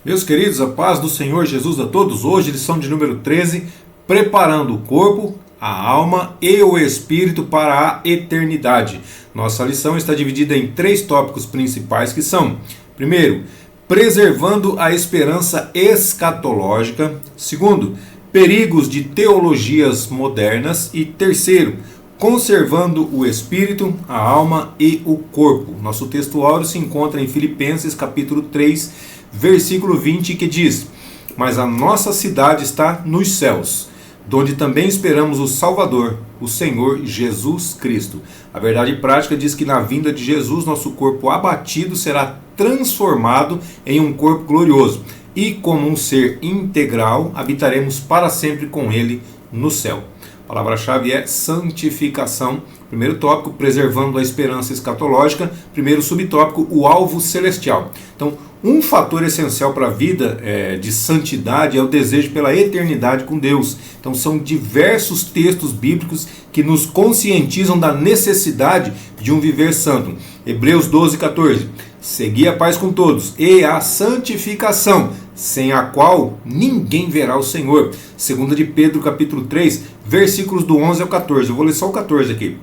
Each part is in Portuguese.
Meus queridos, a paz do Senhor Jesus a todos. Hoje, lição de número 13, preparando o corpo, a alma e o espírito para a eternidade. Nossa lição está dividida em 3 tópicos principais que são: primeiro, preservando a esperança escatológica; segundo, perigos de teologias modernas; e terceiro, conservando o espírito, a alma e o corpo. Nosso texto áureo se encontra em Filipenses capítulo 3, versículo 20, que diz: mas a nossa cidade está nos céus, donde também esperamos o Salvador, o Senhor Jesus Cristo. A verdade prática diz que na vinda de Jesus, nosso corpo abatido será transformado em um corpo glorioso, e como um ser integral, habitaremos para sempre com Ele no céu. A palavra-chave é santificação. Primeiro tópico, preservando a esperança escatológica. Primeiro subtópico, o alvo celestial. Então, um fator essencial para a vida de santidade é o desejo pela eternidade com Deus. Então, são diversos textos bíblicos que nos conscientizam da necessidade de um viver santo. Hebreus 12, 14. Segui a paz com todos e a santificação, sem a qual ninguém verá o Senhor. 2 de Pedro capítulo 3, versículos do 11 ao 14. Eu vou ler só o 14 aqui.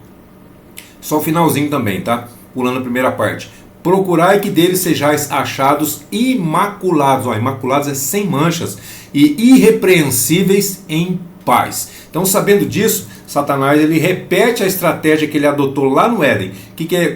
Só o finalzinho também, tá? Pulando a primeira parte. Procurai que deles sejais achados imaculados. Imaculados é sem manchas e irrepreensíveis em paz. Então, sabendo disso, Satanás ele repete a estratégia que ele adotou lá no Éden.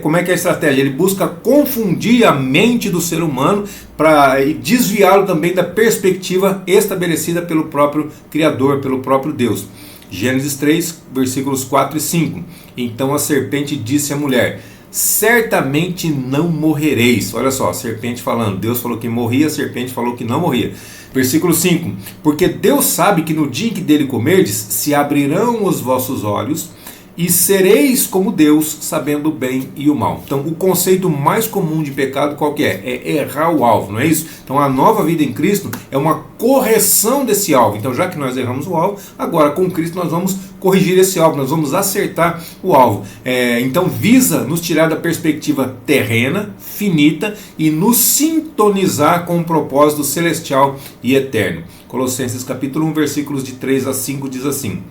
Como é que é a estratégia? Ele busca confundir a mente do ser humano para desviá-lo também da perspectiva estabelecida pelo próprio Criador, pelo próprio Deus. Gênesis 3, versículos 4 e 5. Então a serpente disse à mulher: certamente não morrereis. Olha só, a serpente falando. Deus falou que morria, a serpente falou que não morria. Versículo 5. Porque Deus sabe que no dia em que dele comerdes, se abrirão os vossos olhos, e sereis como Deus, sabendo o bem e o mal. Então, o conceito mais comum de pecado qual que é? É errar o alvo, não é isso? Então, a nova vida em Cristo é uma correção desse alvo. Então, já que nós erramos o alvo, agora com Cristo nós vamos corrigir esse alvo, nós vamos acertar o alvo. Então, visa nos tirar da perspectiva terrena, finita, e nos sintonizar com o propósito celestial e eterno. Colossenses capítulo 1, versículos de 3 a 5 diz assim: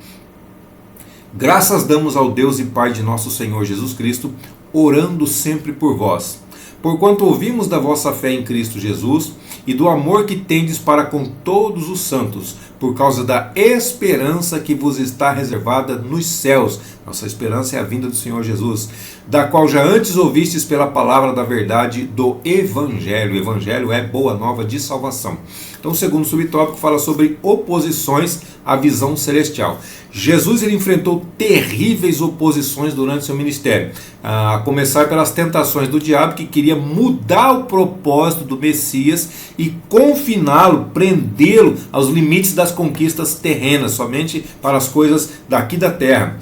graças damos ao Deus e Pai de nosso Senhor Jesus Cristo, orando sempre por vós, porquanto ouvimos da vossa fé em Cristo Jesus e do amor que tendes para com todos os santos, por causa da esperança que vos está reservada nos céus. Nossa esperança é a vinda do Senhor Jesus, da qual já antes ouvistes pela palavra da verdade do Evangelho. O Evangelho é boa nova de salvação. Então, o segundo subtópico fala sobre oposições à visão celestial. Jesus ele enfrentou terríveis oposições durante seu ministério, a começar pelas tentações do diabo, que queria mudar o propósito do Messias e confiná-lo, prendê-lo aos limites das conquistas terrenas, somente para as coisas daqui da terra.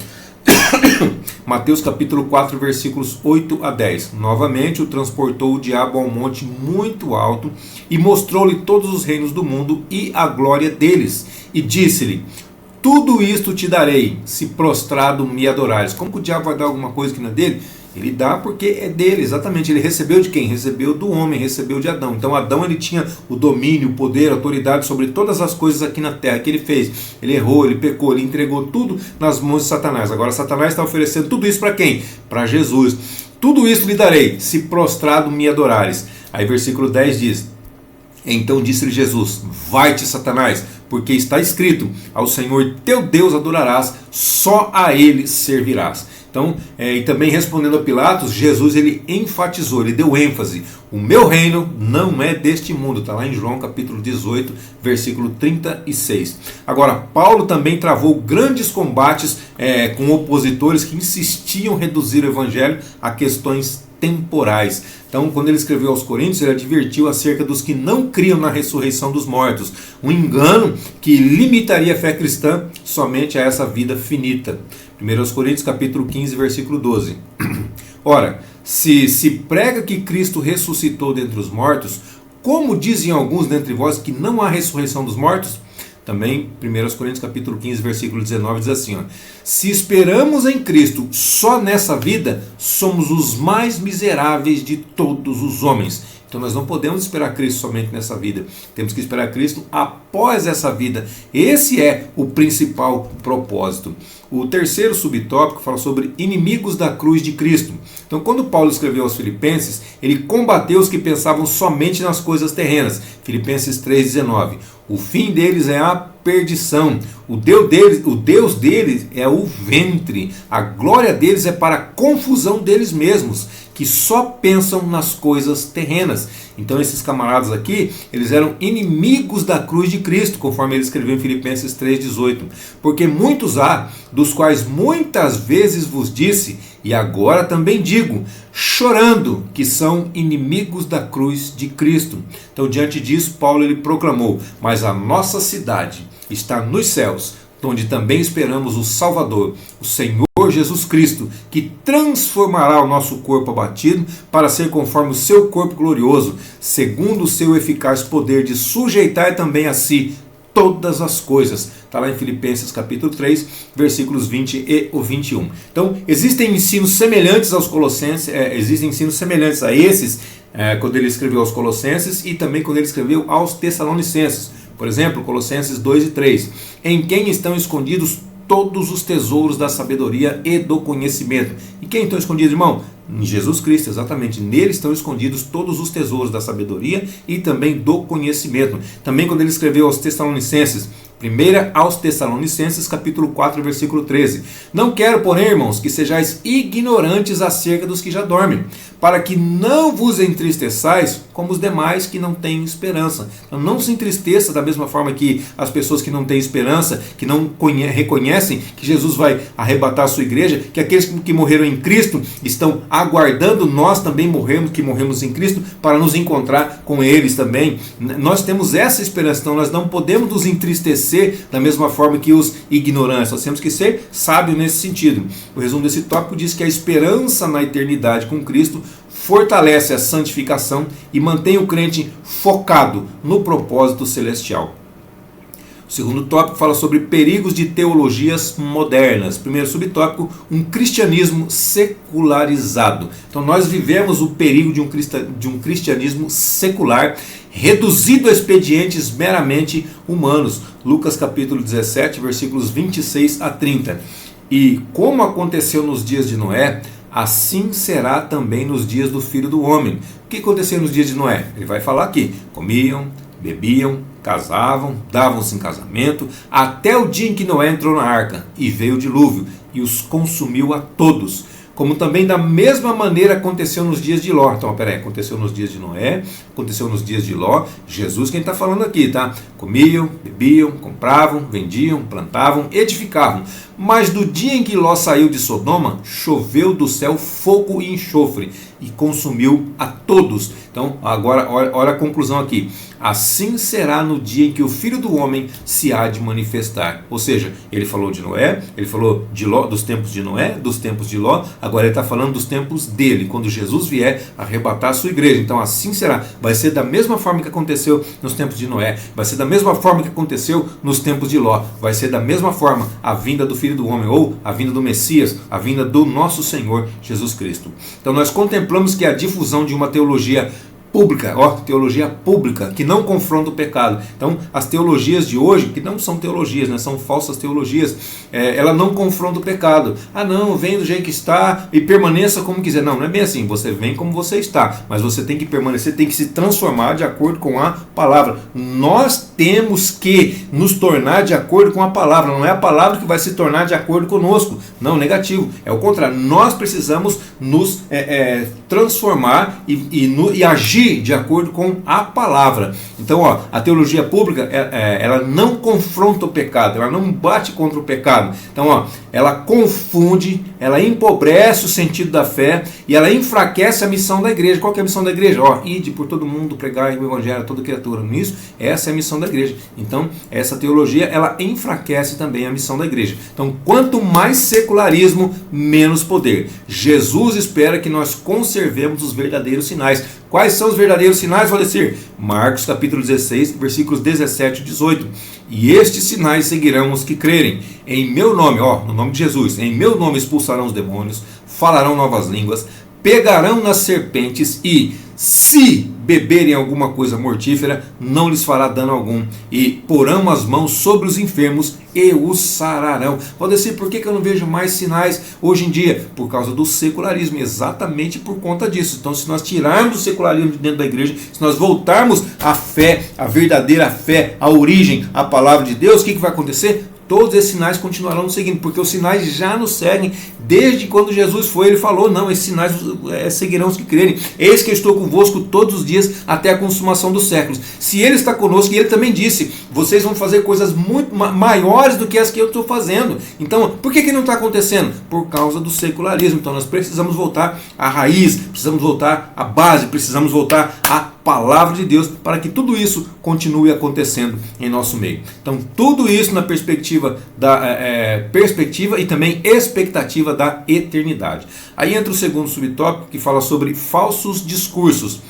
Mateus capítulo 4, versículos 8 a 10. Novamente o transportou o diabo a um monte muito alto e mostrou-lhe todos os reinos do mundo e a glória deles, e disse-lhe: tudo isto te darei, se prostrado me adorares. Como que o diabo vai dar alguma coisa que não é dele? Ele dá porque é dele, exatamente. Ele recebeu de quem? Recebeu do homem, recebeu de Adão. Então Adão ele tinha o domínio, o poder, a autoridade sobre todas as coisas aqui na terra que ele fez. Ele errou, ele pecou, ele entregou tudo nas mãos de Satanás. Agora Satanás está oferecendo tudo isso para quem? Para Jesus. Tudo isso lhe darei, se prostrado me adorares. Aí versículo 10 diz: então disse-lhe Jesus: vai-te, Satanás, porque está escrito: ao Senhor teu Deus adorarás, só a ele servirás. Então, e também respondendo a Pilatos, Jesus ele enfatizou, ele deu ênfase: o meu reino não é deste mundo. Está lá em João capítulo 18, versículo 36. Agora, Paulo também travou grandes combates com opositores que insistiam em reduzir o evangelho a questões temporais. Então, quando ele escreveu aos Coríntios, ele advertiu acerca dos que não criam na ressurreição dos mortos, um engano que limitaria a fé cristã somente a essa vida finita. 1 Coríntios capítulo 15, versículo 12. Ora, se prega que Cristo ressuscitou dentre os mortos, como dizem alguns dentre vós que não há ressurreição dos mortos? Também 1 Coríntios capítulo 15, versículo 19 diz assim: se esperamos em Cristo só nessa vida, somos os mais miseráveis de todos os homens. Então nós não podemos esperar Cristo somente nessa vida. Temos que esperar Cristo após essa vida. Esse é o principal propósito. O terceiro subtópico fala sobre inimigos da cruz de Cristo. Então, quando Paulo escreveu aos Filipenses, ele combateu os que pensavam somente nas coisas terrenas. Filipenses 3,19. O fim deles é a perdição. O Deus deles é o ventre. A glória deles é para a confusão deles mesmos, que só pensam nas coisas terrenas. Então esses camaradas aqui, eles eram inimigos da cruz de Cristo, conforme ele escreveu em Filipenses 3,18. Porque muitos há, dos quais muitas vezes vos disse, e agora também digo, chorando, que são inimigos da cruz de Cristo. Então diante disso, Paulo ele proclamou, mas a nossa cidade está nos céus, onde também esperamos o Salvador, o Senhor Jesus Cristo, que transformará o nosso corpo abatido para ser conforme o seu corpo glorioso, segundo o seu eficaz poder de sujeitar também a si todas as coisas. Está lá em Filipenses capítulo 3, versículos 20 e 21. Então, existem ensinos semelhantes aos Colossenses, existem ensinos semelhantes a esses, quando ele escreveu aos Colossenses e também quando ele escreveu aos Tessalonicenses. Por exemplo, Colossenses 2 e 3. Em quem estão escondidos todos os tesouros da sabedoria e do conhecimento. E quem estão escondidos, irmão? Em Jesus Cristo, exatamente. Nele estão escondidos todos os tesouros da sabedoria e também do conhecimento. Também quando ele escreveu aos Tessalonicenses, 1 aos Tessalonicenses, capítulo 4, versículo 13. Não quero, porém, irmãos, que sejais ignorantes acerca dos que já dormem, para que não vos entristeçais como os demais que não têm esperança. Então, não se entristeça da mesma forma que as pessoas que não têm esperança, que não reconhecem que Jesus vai arrebatar a sua igreja, que aqueles que morreram em Cristo estão aguardando nós também que morremos em Cristo, para nos encontrar com eles também. Nós temos essa esperança, então nós não podemos nos entristecer da mesma forma que os ignorantes. Nós temos que ser sábios nesse sentido. O resumo desse tópico diz que a esperança na eternidade com Cristo fortalece a santificação e mantém o crente focado no propósito celestial. O segundo tópico fala sobre perigos de teologias modernas. Primeiro subtópico, um cristianismo secularizado. Então nós vivemos o perigo de um cristianismo secular, reduzido a expedientes meramente humanos. Lucas capítulo 17, versículos 26 a 30. E como aconteceu nos dias de Noé, assim será também nos dias do Filho do Homem. O que aconteceu nos dias de Noé? Ele vai falar aqui: comiam, bebiam, casavam, davam-se em casamento, até o dia em que Noé entrou na arca, e veio o dilúvio, e os consumiu a todos. Como também da mesma maneira aconteceu nos dias de Ló. Então, aconteceu nos dias de Noé, aconteceu nos dias de Ló. Jesus quem está falando aqui, tá? Comiam, bebiam, compravam, vendiam, plantavam, edificavam. Mas do dia em que Ló saiu de Sodoma, choveu do céu fogo e enxofre, e consumiu a todos. Então, agora, olha a conclusão aqui. Assim será no dia em que o Filho do Homem se há de manifestar. Ou seja, ele falou de Noé, ele falou de Ló, dos tempos de Noé, dos tempos de Ló, agora ele está falando dos tempos dele, quando Jesus vier arrebatar a sua igreja. Então assim será, vai ser da mesma forma que aconteceu nos tempos de Noé, vai ser da mesma forma que aconteceu nos tempos de Ló, vai ser da mesma forma a vinda do Filho do Homem, ou a vinda do Messias, a vinda do nosso Senhor Jesus Cristo. Então nós contemplamos que a difusão de uma teologia pública, teologia pública, que não confronta o pecado. Então, as teologias de hoje, que não são teologias, né, são falsas teologias, ela não confronta o pecado. Não, vem do jeito que está e permaneça como quiser. Não é bem assim, você vem como você está, mas você tem que permanecer, tem que se transformar de acordo com a palavra. Nós temos que nos tornar de acordo com a palavra, não é a palavra que vai se tornar de acordo conosco. Não, negativo, é o contrário. Nós precisamos nos transformar e agir de acordo com a palavra. Então, a teologia pública, ela não confronta o pecado, ela não bate contra o pecado. Então, ela confunde, ela empobrece o sentido da fé e ela enfraquece a missão da igreja. Qual que é a missão da igreja? Ide por todo mundo, pregar o evangelho a toda criatura. Nisso, essa é a missão da igreja. Então, essa teologia, ela enfraquece também a missão da igreja. Então, quanto mais secularismo, menos poder. Jesus espera que nós conservemos os verdadeiros sinais. Quais são os verdadeiros sinais, Valdecir? Marcos capítulo 16, versículos 17 e 18. E estes sinais seguirão os que crerem. Em meu nome, no nome de Jesus, em meu nome expulsarão os demônios, falarão novas línguas, pegarão nas serpentes e, se beberem alguma coisa mortífera, não lhes fará dano algum, e porão as mãos sobre os enfermos e os sararão. Valdeci, por que eu não vejo mais sinais hoje em dia? Por causa do secularismo, exatamente por conta disso. Então, se nós tirarmos o secularismo de dentro da igreja, se nós voltarmos à fé, à verdadeira fé, à origem, à palavra de Deus, o que vai acontecer? Todos esses sinais continuarão nos seguindo, porque os sinais já nos seguem desde quando Jesus foi. Ele falou, não, esses sinais seguirão os que crerem. Eis que eu estou convosco todos os dias até a consumação dos séculos. Se Ele está conosco, e Ele também disse, vocês vão fazer coisas muito maiores do que as que eu estou fazendo. Então, por que não está acontecendo? Por causa do secularismo. Então, nós precisamos voltar à raiz, precisamos voltar à base, precisamos voltar à palavra de Deus, para que tudo isso continue acontecendo em nosso meio. Então, tudo isso na perspectiva e também expectativa da eternidade. Aí entra o segundo subtópico, que fala sobre falsos discursos.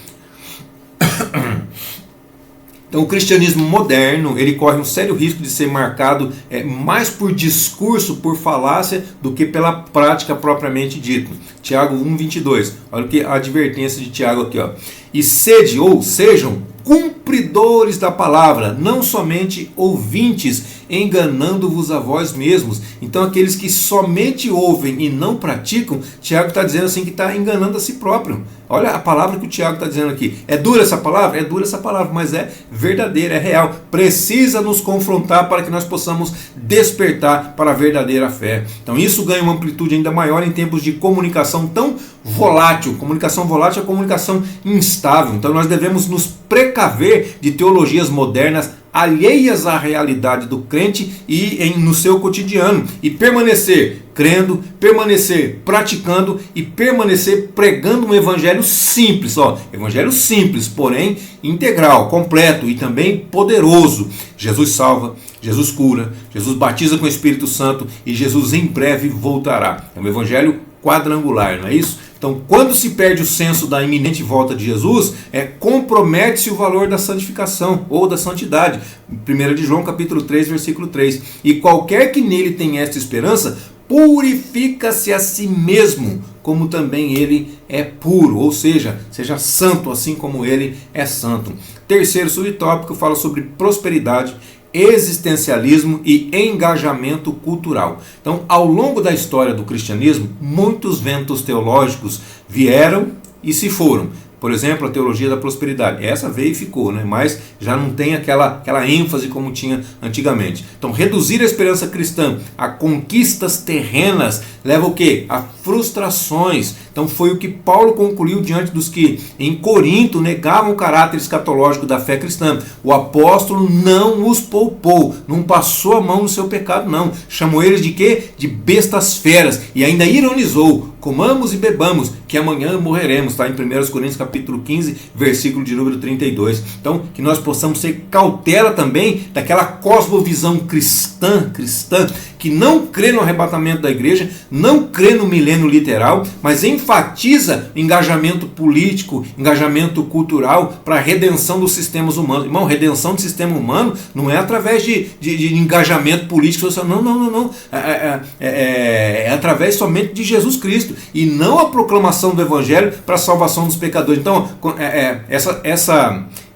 Então, o cristianismo moderno, ele corre um sério risco de ser marcado mais por discurso, por falácia, do que pela prática propriamente dita. Tiago 1,22. Olha que a advertência de Tiago aqui, ó. E sede, ou sejam, cumpridores da palavra, não somente ouvintes, enganando-vos a vós mesmos. Então, aqueles que somente ouvem e não praticam, Tiago está dizendo assim que está enganando a si próprio. Olha a palavra que o Tiago está dizendo aqui. É dura essa palavra? É dura essa palavra, mas é verdadeira, é real. Precisa nos confrontar para que nós possamos despertar para a verdadeira fé. Então, isso ganha uma amplitude ainda maior em tempos de comunicação tão volátil. Comunicação volátil é comunicação instável. Então, nós devemos nos precaver de teologias modernas alheias à realidade do crente e no seu cotidiano, e permanecer crendo, permanecer praticando e permanecer pregando um evangelho simples, evangelho simples, porém integral, completo e também poderoso. Jesus salva, Jesus cura, Jesus batiza com o Espírito Santo e Jesus em breve voltará. É um evangelho quadrangular, não é isso? Então, quando se perde o senso da iminente volta de Jesus, compromete-se o valor da santificação ou da santidade. 1 de João capítulo 3, versículo 3. E qualquer que nele tenha esta esperança, purifica-se a si mesmo, como também ele é puro, ou seja santo, assim como ele é santo. Terceiro subtópico fala sobre prosperidade, existencialismo e engajamento cultural. Então, ao longo da história do cristianismo, muitos ventos teológicos vieram e se foram. Por exemplo, a teologia da prosperidade. Essa veio e ficou, né? Mas já não tem aquela ênfase como tinha antigamente. Então, reduzir a esperança cristã a conquistas terrenas leva o quê? A frustrações. Então, foi o que Paulo concluiu diante dos que em Corinto negavam o caráter escatológico da fé cristã. O apóstolo não os poupou, não passou a mão no seu pecado, não. Chamou eles de quê? De bestas feras. E ainda ironizou: comamos e bebamos, que amanhã morreremos. Está em 1 Coríntios capítulo 15, versículo de número 32. Então, que nós possamos ter cautela também daquela cosmovisão cristã, que não crê no arrebatamento da igreja, não crê no milênio literal, mas enfatiza engajamento político, engajamento cultural para a redenção dos sistemas humanos. Irmão, redenção do sistema humano não é através de engajamento político, não. É através somente de Jesus Cristo, e não a proclamação do Evangelho para a salvação dos pecadores. Então,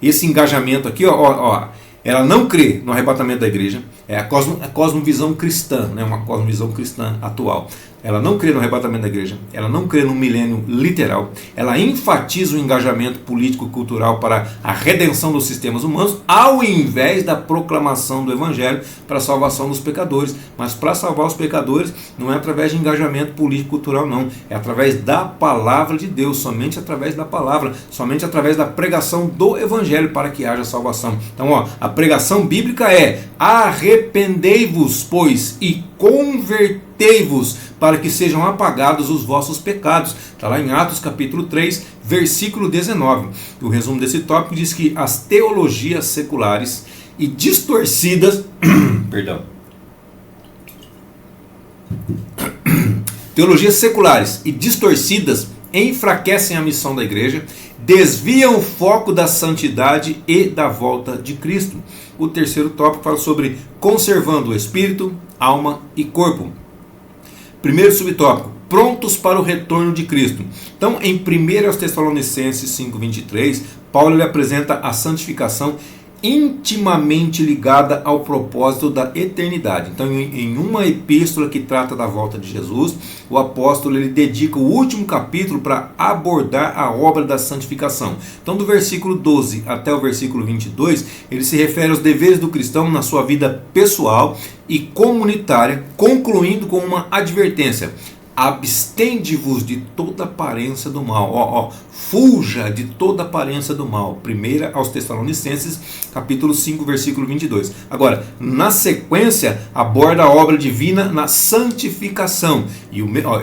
esse engajamento aqui, ela não crê no arrebatamento da igreja, é a cosmovisão cristã, né? Uma cosmovisão cristã atual. Ela não crê no arrebatamento da igreja, ela não crê no milênio literal, ela enfatiza o engajamento político-cultural para a redenção dos sistemas humanos, ao invés da proclamação do Evangelho para a salvação dos pecadores. Mas para salvar os pecadores não é através de engajamento político-cultural, não. É através da palavra de Deus, somente através da palavra, somente através da pregação do Evangelho para que haja salvação. Então, a pregação bíblica é: arrependei-vos, pois, e convertei-vos, para que sejam apagados os vossos pecados. Está lá em Atos capítulo 3, versículo 19. O resumo desse tópico diz que as teologias seculares e distorcidas teologias seculares e distorcidas enfraquecem a missão da igreja, desviam o foco da santidade e da volta de Cristo. O terceiro tópico fala sobre conservando o espírito, alma e corpo. Primeiro subtópico: prontos para o retorno de Cristo. Então, em 1 Tessalonicenses 5:23, Paulo ele apresenta a santificação intimamente ligada ao propósito da eternidade. Então, em uma epístola que trata da volta de Jesus, o apóstolo ele dedica o último capítulo para abordar a obra da santificação. Então, do versículo 12 até o versículo 22, ele se refere aos deveres do cristão na sua vida pessoal e comunitária, concluindo com uma advertência: abstende-vos de toda aparência do mal. Fuja de toda aparência do mal. 1 aos Tessalonicenses, capítulo 5, versículo 22. Agora, na sequência, aborda a obra divina na santificação.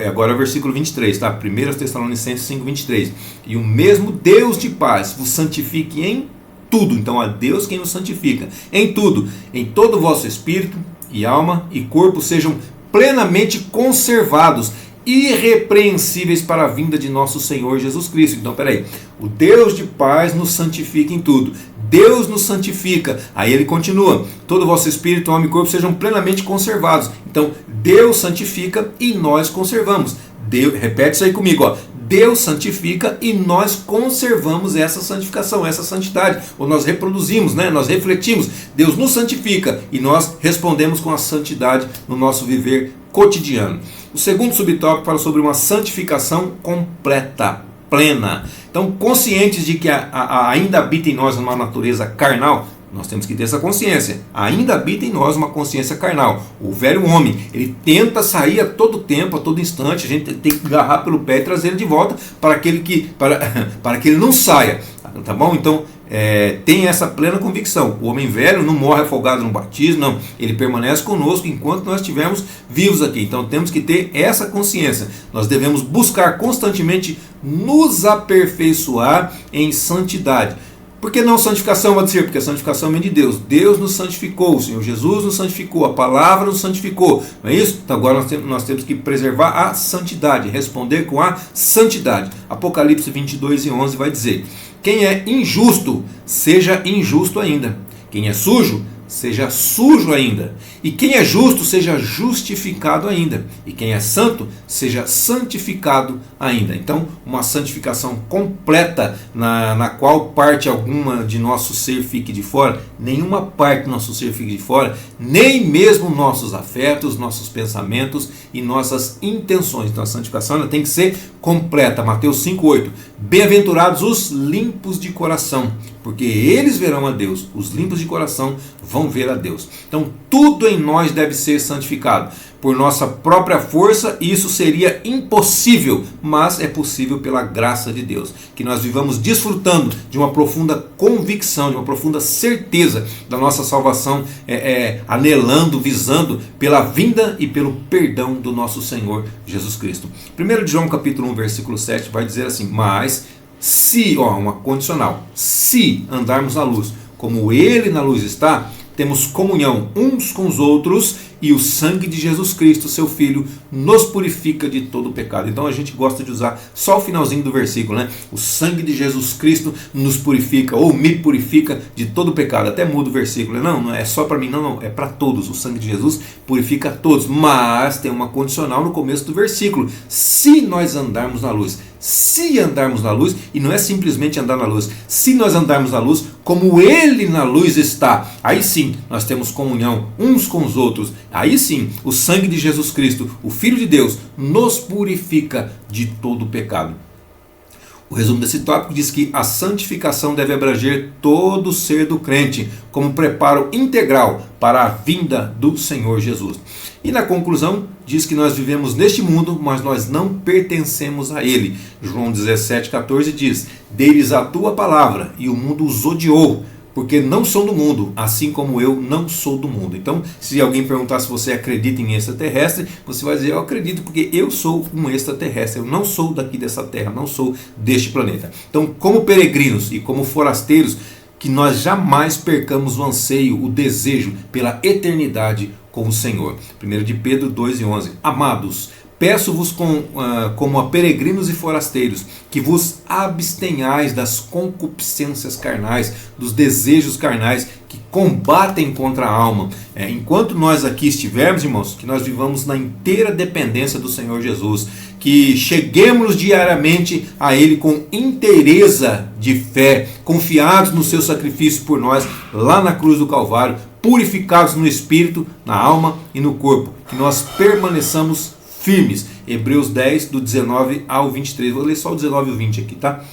Agora é o versículo 23, tá? 1 aos Tessalonicenses 5, 23. E o mesmo Deus de paz vos santifique em tudo. Então, é Deus quem nos santifica. Em tudo. Em todo o vosso espírito e alma e corpo sejam plenamente conservados, irrepreensíveis para a vinda de nosso Senhor Jesus Cristo. Então, peraí, o Deus de paz nos santifica em tudo. Deus nos santifica. Aí ele continua: todo o vosso espírito, alma e corpo sejam plenamente conservados. Então, Deus santifica e nós conservamos. Repete isso aí comigo, ó. Deus santifica e nós conservamos essa santificação, essa santidade, ou nós reproduzimos, né? Nós refletimos. Deus nos santifica e nós respondemos com a santidade no nosso viver cotidiano. O segundo subtópico fala sobre uma santificação completa, plena. Então, conscientes de que ainda habita em nós uma natureza carnal, nós temos que ter essa consciência. Ainda habita em nós uma consciência carnal. O velho homem, ele tenta sair a todo tempo, a todo instante. A gente tem que agarrar pelo pé e trazer ele de volta para que ele não saia. Tá bom? Então, tem essa plena convicção. O homem velho não morre afogado no batismo, não. Ele permanece conosco enquanto nós estivermos vivos aqui. Então, temos que ter essa consciência. Nós devemos buscar constantemente nos aperfeiçoar em santidade. Por que não santificação, vai dizer? Porque a santificação vem de Deus. Deus nos santificou, o Senhor Jesus nos santificou, a palavra nos santificou. Não é isso? Então agora nós temos que preservar a santidade, responder com a santidade. Apocalipse 22:11 vai dizer: quem é injusto, seja injusto ainda. Quem é sujo, seja sujo ainda. E quem é justo, seja justificado ainda. E quem é santo, seja santificado ainda. Então, uma santificação completa, na qual parte alguma de nosso ser fique de fora, nenhuma parte do nosso ser fique de fora, nem mesmo nossos afetos, nossos pensamentos e nossas intenções. Então, a santificação ela tem que ser completa. Mateus 5:8. Bem-aventurados os limpos de coração, porque eles verão a Deus. Os limpos de coração vão ver a Deus. Então, tudo em nós deve ser santificado. Por nossa própria força, isso seria impossível, mas é possível pela graça de Deus. Que nós vivamos desfrutando de uma profunda convicção, de uma profunda certeza da nossa salvação, anelando, visando pela vinda e pelo perdão do nosso Senhor Jesus Cristo. 1 João capítulo 1, versículo 7 vai dizer assim: mas se, uma condicional, se andarmos na luz, como Ele na luz está, temos comunhão uns com os outros, e o sangue de Jesus Cristo, seu Filho, nos purifica de todo o pecado. Então a gente gosta de usar só o finalzinho do versículo, né? O sangue de Jesus Cristo nos purifica, ou me purifica de todo o pecado. Até muda o versículo. Não é só para mim, não, é para todos. O sangue de Jesus purifica a todos. Mas tem uma condicional no começo do versículo: se nós andarmos na luz. Se andarmos na luz, e não é simplesmente andar na luz, se nós andarmos na luz, como Ele na luz está, aí sim nós temos comunhão uns com os outros, aí sim o sangue de Jesus Cristo, o Filho de Deus, nos purifica de todo o pecado. O resumo desse tópico diz que a santificação deve abranger todo o ser do crente, como preparo integral para a vinda do Senhor Jesus. E na conclusão, diz que nós vivemos neste mundo, mas nós não pertencemos a ele. João 17,14 diz: deles a tua palavra, e o mundo os odiou, porque não são do mundo, assim como eu não sou do mundo. Então, se alguém perguntar se você acredita em extraterrestre, você vai dizer: eu acredito porque eu sou um extraterrestre, eu não sou daqui dessa terra, não sou deste planeta. Então, como peregrinos e como forasteiros, que nós jamais percamos o anseio, o desejo pela eternidade com o Senhor. 1 de Pedro 2:11. Amados, peço-vos como a peregrinos e forasteiros, que vos abstenhais das concupiscências carnais, dos desejos carnais que combatem contra a alma. Enquanto nós aqui estivermos, irmãos, que nós vivamos na inteira dependência do Senhor Jesus, que cheguemos diariamente a Ele com inteireza de fé, confiados no seu sacrifício por nós, lá na cruz do Calvário, purificados no espírito, na alma e no corpo, que nós permaneçamos firmes. Hebreus 10, do 19 ao 23, vou ler só o 19 e o 20 aqui, tá?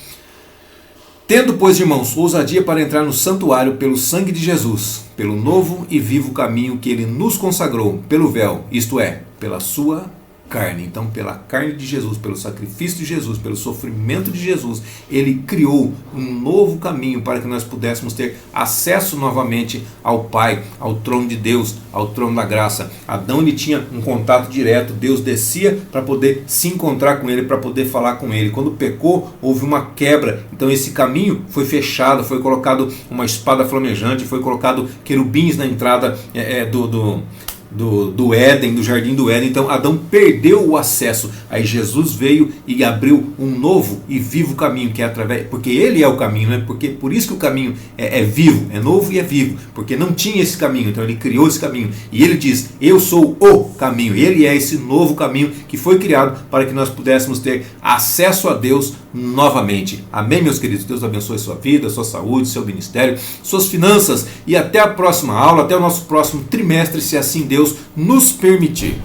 Tendo, pois, irmãos, ousadia para entrar no santuário pelo sangue de Jesus, pelo novo e vivo caminho que Ele nos consagrou, pelo véu, isto é, pela sua carne. Então, pela carne de Jesus, pelo sacrifício de Jesus, pelo sofrimento de Jesus, Ele criou um novo caminho para que nós pudéssemos ter acesso novamente ao Pai, ao trono de Deus, ao trono da graça. Adão, ele tinha um contato direto, Deus descia para poder se encontrar com ele, para poder falar com ele. Quando pecou, houve uma quebra, então esse caminho foi fechado, foi colocado uma espada flamejante, foi colocado querubins na entrada do Éden, do jardim do Éden. Então Adão perdeu o acesso. Aí Jesus veio e abriu um novo e vivo caminho, que é através, porque Ele é o caminho, né? Porque por isso que o caminho é vivo, é novo e é vivo, porque não tinha esse caminho, então Ele criou esse caminho, e Ele diz: eu sou o caminho. Ele é esse novo caminho que foi criado para que nós pudéssemos ter acesso a Deus novamente. Amém, meus queridos? Deus abençoe sua vida, sua saúde, seu ministério, suas finanças, e até a próxima aula, até o nosso próximo trimestre, se assim Deus nos permitir.